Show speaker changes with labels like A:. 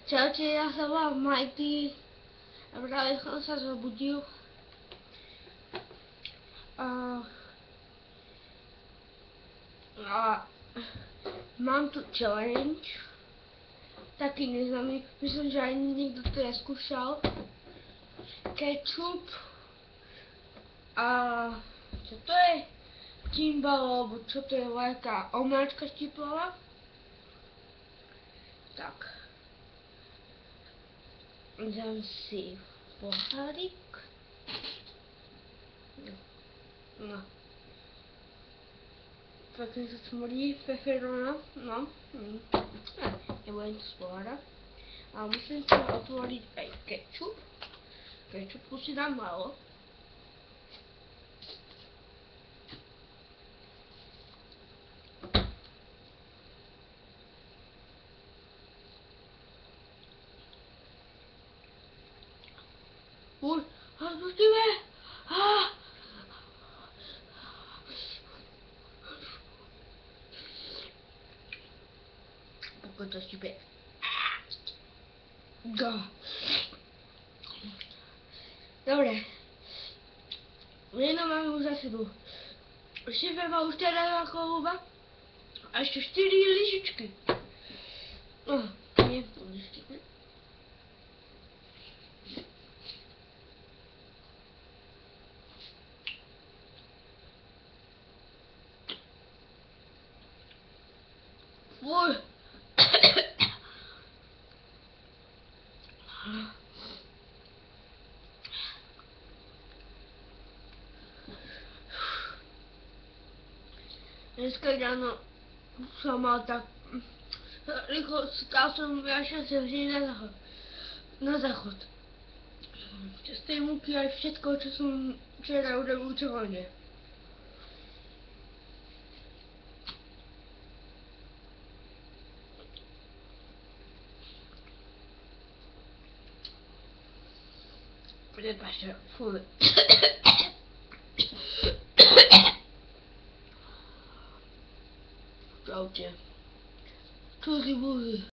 A: Čaute, ja sa volám Majty a práve som sa zobudil a mám tu challenge, taký neznámy, myslím, že aj niekto to skúšal. Ketchup a čo to je? Timbal, alebo čo to je, nejaká omáčka štiplová. Tak. Dám si pohárik. No. Pekne sa smrdí peperona. No. Nebudem to z pohára. A musím si otvoriť aj ketchup. Ketchupu si dám málo. Uj, spustíme! Pokud to štípe. Dobre. Jedno máme už za sebou. Šéfe má už teda ako huba. A ešte 4 lyžičky. Nie, lyžičky. Fuj. Dneska ráno som mal tak rýchlo, stál som až hneď na záchod. Z tej múky aj všetko, čo som včera urobil čohone. Prepáčte, fuj. Čaute. Čo si boli?